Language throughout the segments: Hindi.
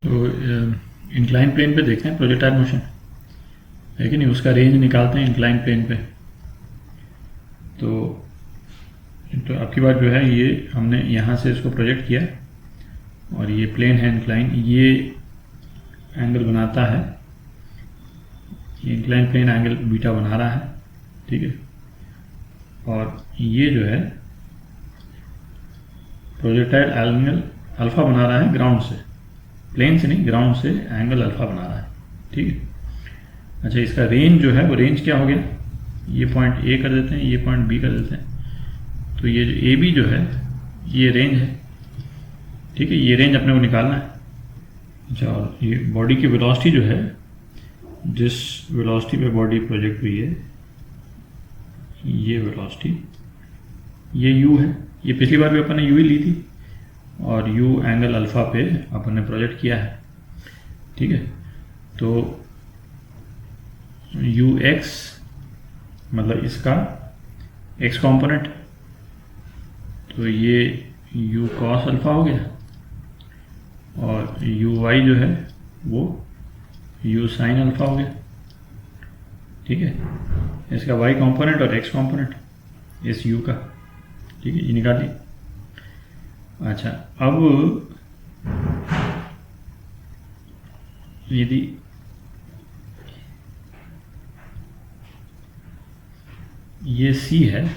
तो इंक्लाइन प्लेन पे देखते हैं प्रोजेक्टाइल मोशन है कि नहीं, उसका रेंज निकालते हैं इंक्लाइन प्लेन पे। तो आपकी बात जो है ये हमने यहाँ से इसको प्रोजेक्ट किया और ये प्लेन है इंक्लाइन, ये एंगल बनाता है, ये इंक्लाइन प्लेन एंगल बीटा बना रहा है, ठीक है। और ये जो है प्रोजेक्टाइल एंगल अल्फा बना रहा है ग्राउंड से, प्लेन से नहीं, ग्राउंड से एंगल अल्फा बना रहा है, ठीक है। अच्छा, इसका रेंज जो है वो रेंज क्या हो गया, ये पॉइंट ए कर देते हैं, ये पॉइंट बी कर देते हैं। तो ये जो ए बी जो है ये रेंज है, ठीक है, ये रेंज अपने को निकालना है। अच्छा, और ये बॉडी की वेलोसिटी जो है, जिस वेलोसिटी पे बॉडी प्रोजेक्ट हुई है, ये वेलोसिटी, ये u है, ये पिछली बार भी अपन ने u ही ली थी और u एंगल अल्फा पे अपन ने प्रोजेक्ट किया है, ठीक है। तो ux मतलब इसका x कंपोनेंट, तो ये u cos अल्फा हो गया, और uy जो है वो u sin अल्फा हो गया, ठीक है। इसका y कंपोनेंट और x कंपोनेंट इस u का, ठीक है, ये निकाल ली। अच्छा, अब यदि ये c है,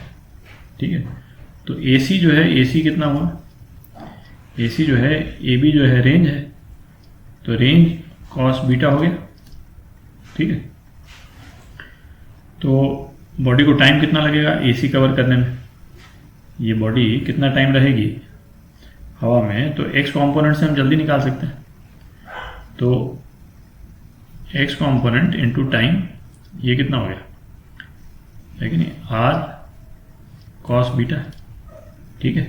ठीक है, तो AC जो है, AC कितना हुआ, AC जो है, AB जो है रेंज है, तो रेंज cos बीटा हो गया, ठीक है। तो बॉडी को टाइम कितना लगेगा AC कवर करने में, ये बॉडी कितना टाइम रहेगी हवा में, तो x कंपोनेंट से हम जल्दी निकाल सकते हैं। तो x कंपोनेंट इनटू टाइम, ये कितना हो गया, है कि नहीं, r cos बीटा, ठीक है,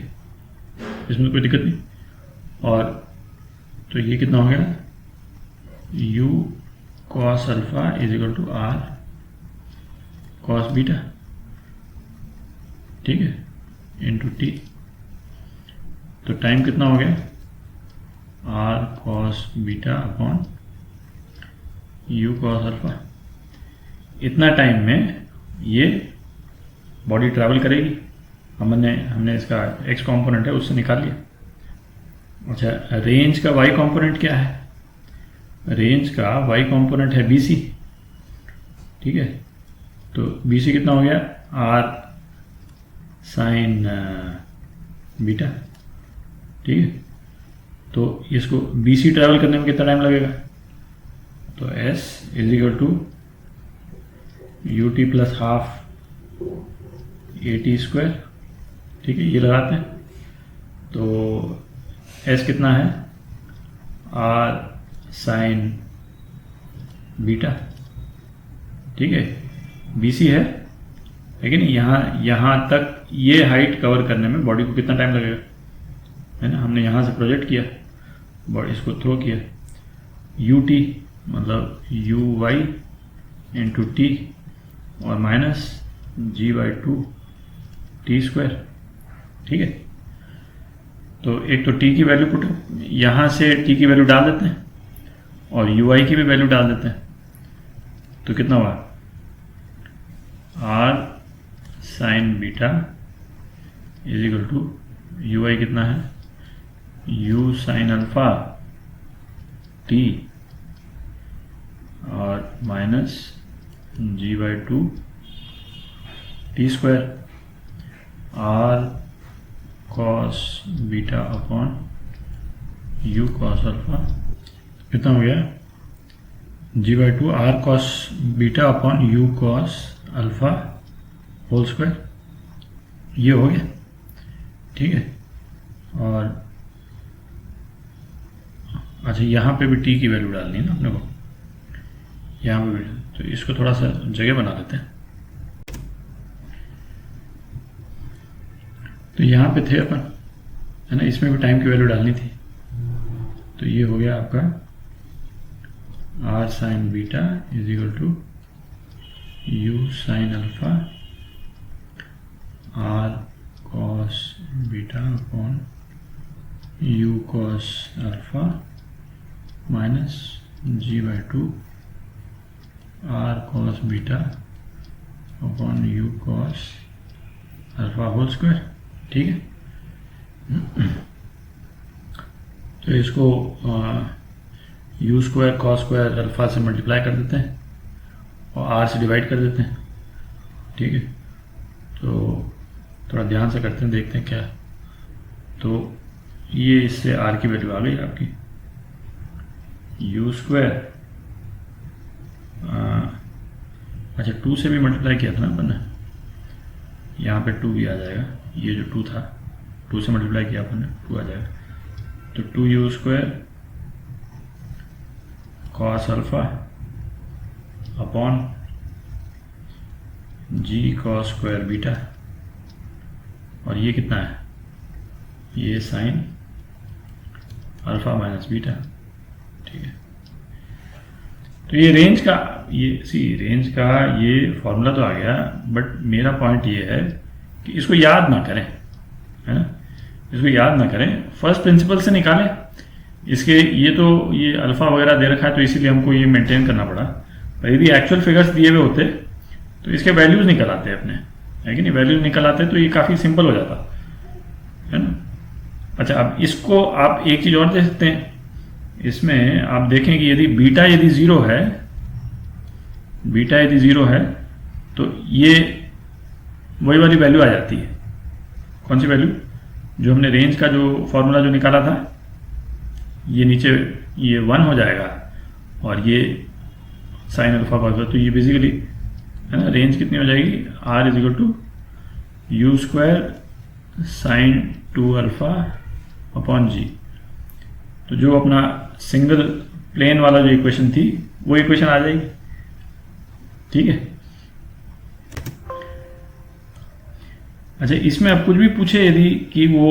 इसमें कोई दिक्कत नहीं। और तो ये कितना हो गया, u cos alpha is equal to r cos beta, ठीक है, इंटू t। तो टाइम कितना हो गया, r cos beta upon u cos alpha. इतना टाइम में ये बॉडी ट्रैवल करेगी, हमने इसका x कंपोनेंट है उससे निकाल लिया। अच्छा, रेंज का y कंपोनेंट क्या है, रेंज का y कंपोनेंट है BC, ठीक है। तो BC कितना हो गया, r sin बीटा, ठीक है। तो इसको BC ट्रैवल करने में कितना टाइम लगेगा, तो S is equal to UT plus half AT square, ठीक है, ये लगाते हैं। तो S कितना है, R sin बीटा, ठीक है, BC है, लेकिन यहाँ तक ये हाइट कवर करने में बॉडी को कितना टाइम लगेगा, है ना। हमने यहाँ से प्रोजेक्ट किया, बॉडी इसको थ्रो किया, UT मतलब UY इंटू T और माइनस G/2 T स्क्वायर, ठीक है। तो एक तो T की वैल्यू पुट, यहाँ से T की वैल्यू डाल देते हैं और UY की भी वैल्यू डाल देते हैं। तो कितना हुआ, R sin beta is equal to UY कितना है, U sin अल्फा T और minus G/2 T square, R cos beta upon U cos alpha, कितना हो गया, G/2 R cos beta upon U cos alpha whole square, ये हो गया, ठीक है। और अच्छा, यहाँ पे भी T की वैल्यू डालनी है ना अपने को, यहाँ पे भी, तो इसको थोड़ा सा जगह बना लेते हैं। तो यहाँ पे थे अपन, है ना, इसमें भी टाइम की वैल्यू डालनी थी। तो ये हो गया आपका R sin beta is equal to U sin alpha R cos beta upon U cos alpha minus g/2 r cos beta upon u cos alpha whole square. ठीक है, तो इसको u square cos square alpha से मल्टीप्लाई कर देते हैं और r से डिवाइड कर देते हैं। ठीक है, तो थोड़ा ध्यान से करते हैं, देखते हैं क्या। तो ये इससे r की वैल्यू आ गई आपकी u स्क्वायर, अच्छा 2 से भी मल्टीप्लाई किया था ना अपन ने, यहाँ पे 2 भी आ जाएगा, ये जो 2 था 2 से मल्टीप्लाई किया अपन ने 2 आ जाएगा, तो 2u square cos alpha upon g cos square beta, और ये कितना है, ये साइन अल्फा माइनस बीटा। ठीक है, तो ये रेंज का रेंज का ये फॉर्मूला तो आ गया, बट मेरा पॉइंट ये है कि इसको याद ना करें, है ना, इसको याद ना करें, फर्स्ट प्रिंसिपल से निकालें इसके। ये अल्फा वगैरह दे रखा है तो इसीलिए हमको ये मेंटेन करना पड़ा, पर यदि एक्चुअल फिगर्स दिए हुए होते तो इसके वैल्यूज निकल आते अपने, है कि नहीं, वैल्यूज निकल आते तो ये काफ़ी सिंपल हो जाता, है ना। अच्छा, अब इसको आप एक चीज़ और दे सकते हैं, इसमें आप देखें कि यदि बीटा यदि ज़ीरो है तो ये वही वाली वैल्यू आ जाती है। कौन सी वैल्यू, जो हमने रेंज का जो फॉर्मूला जो निकाला था, ये नीचे ये 1 हो जाएगा और ये साइन अल्फा कॉस, तो ये बेसिकली, है ना, रेंज कितनी हो जाएगी, r is equal to u square sine 2 alpha upon g। तो जो अपना सिंगल प्लेन वाला जो इक्वेशन थी वो इक्वेशन आ जाएगी। ठीक है, अच्छा, इसमें आप कुछ भी पूछे यदि कि वो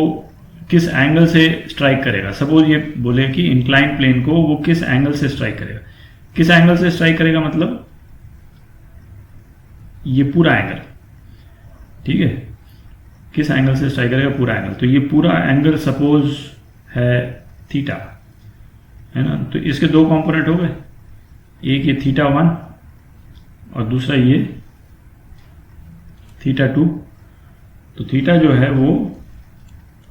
किस एंगल से स्ट्राइक करेगा, सपोज ये बोले कि इंक्लाइन प्लेन को वो किस एंगल से स्ट्राइक करेगा, किस एंगल से स्ट्राइक करेगा मतलब ये पूरा एंगल। ठीक है, किस एंगल से स्ट्राइक करेगा, पूरा एंगल, तो ये पूरा एंगल सपोज है थीटा, है ना, तो इसके दो कंपोनेंट हो गए, एक ये θ1 और दूसरा ये θ2। तो थीटा जो है वो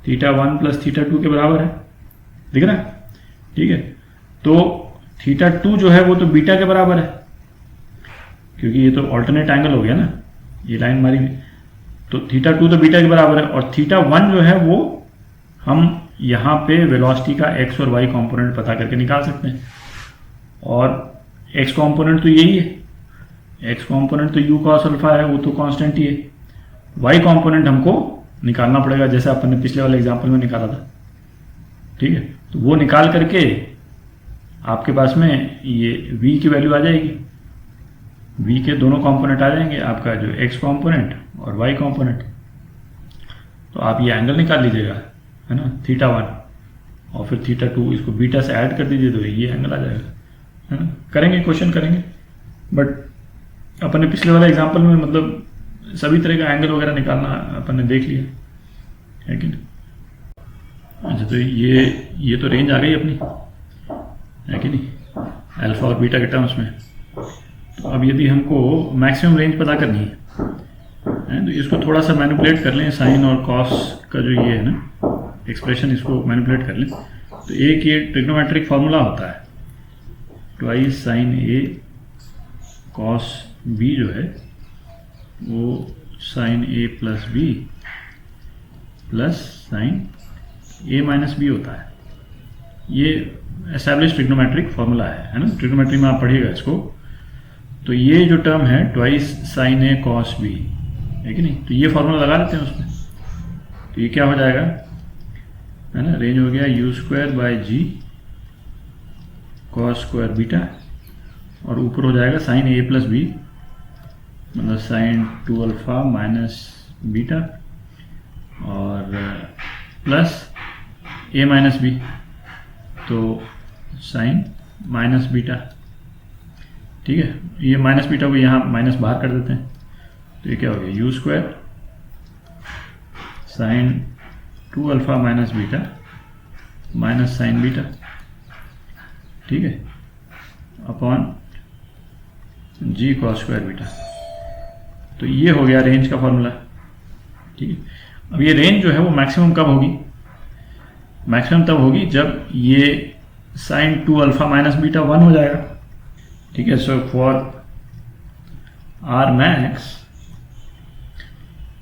θ1 प्लस θ2 के बराबर है, दिख रहा है। ठीक है, तो θ2 जो है वो तो बीटा के बराबर है, क्योंकि ये तो ऑल्टरनेट एंगल हो गया ना, ये लाइन हमारी, तो θ2 तो बीटा के बराबर है, और θ1 जो है वो हम यहाँ पे वेलोसिटी का x और y कंपोनेंट पता करके निकाल सकते हैं, और x कंपोनेंट तो यही है, x कंपोनेंट तो u cos अल्फा है, वो तो कांस्टेंट ही है, y कंपोनेंट हमको निकालना पड़ेगा जैसे अपन ने पिछले वाले एग्जांपल में निकाला था। ठीक है, तो वो निकाल करके आपके पास में ये v की वैल्यू आ जाएगी, v के दोनों कंपोनेंट आ जाएंगे, आपका जो x कंपोनेंट और y कंपोनेंट। तो आप ये एंगल निकाल लीजिएगा, है ना, θ1, और फिर θ2 इसको बीटा से ऐड कर दीजिए तो ये एंगल आ जाएगा, है ना। करेंगे, क्वेश्चन करेंगे, बट अपन ने पिछले वाले एग्जांपल में मतलब सभी तरह का एंगल वगैरह निकालना अपन ने देख लिया, है कि नहीं। अच्छा, तो ये तो रेंज आ गई अपनी, है कि नहीं, अल्फा और बीटा के टर्म्स में। तो अब यदि हमको मैक्सिमम रेंज पता करनी है तो इसको थोड़ा सा मैनिपुलेट कर लें, साइन और कॉस का जो ये है ना एक्सप्रेशन, इसको मैनिपुलेट कर लें। तो एक ये ट्रिग्नोमेट्रिक फार्मूला होता है, ट्वाइस साइन ए कॉस बी जो है वो sign A plus B plus sign A minus B होता है। ये एस्टैब्लिश ट्रिग्नोमेट्रिक फार्मूला है ना, ट्रिग्नोमेट्री में आप पढ़िएगा इसको। तो ये जो टर्म है ट्वाइस साइन ए कॉस बी, है कि नहीं, तो ये फार्मूला लगा देते हैं उसमें, तो ये क्या हो जाएगा, है ना, रेंज हो गया u square by G cos square beta, और ऊपर हो जाएगा साइन ए प्लस बी, मतलब साइन 2 अल्फा माइनस बीटा, और प्लस ए माइनस बी, तो साइन माइनस बीटा। ठीक है, ये माइनस बीटा को यहाँ माइनस बाहर कर देते हैं, तो ये क्या हो गया, u square sine 2 alpha minus beta minus sign beta, ठीक है, अपॉन जी कॉस स्क्वायर बीटा। तो ये हो गया रेंज का फॉर्मूला। ठीक है, अब ये रेंज जो है वो मैक्सिमम कब होगी? मैक्सिमम तब होगी जब ये साइन 2 अल्फा माइनस बीटा 1 हो जाएगा। ठीक है, सो फॉर आर मैक्स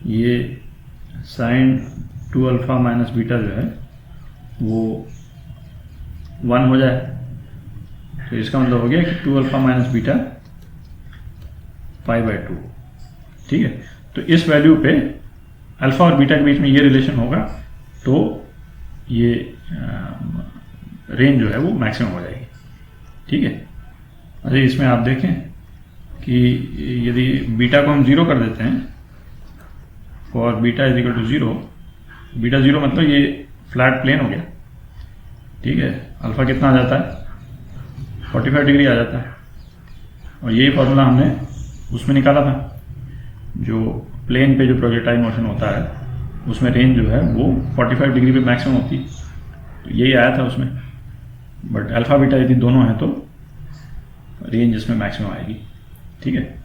ये साइन 2 अल्फा माइनस बीटा जो है वो 1 हो जाए। तो इसका मतलब हो गया कि 2 अल्फा माइनस बीटा π/2। ठीक है, तो इस वैल्यू पे अल्फा और बीटा के बीच में ये रिलेशन होगा, तो ये रेंज जो है वो मैक्सिमम हो जाएगी। ठीक है, अच्छा इसमें आप देखें कि यदि बीटा को हम 0 कर देते हैं, for beta is equal to 0, beta 0 मतलब ये फ्लैट प्लेन हो गया। ठीक है, अल्फा कितना आ जाता है? 45 डिग्री आ जाता है। और यही फॉर्मूला हमने उसमें निकाला था, जो प्लेन पे जो प्रोजेक्टाइल मोशन होता है उसमें रेंज जो है वो 45 डिग्री पे मैक्सिमम होती है। तो यही आया था उसमें, बट अल्फा बीटा यदि दोनों हैं तो रेंज इसमें मैक्सिमम आएगी। ठीक है।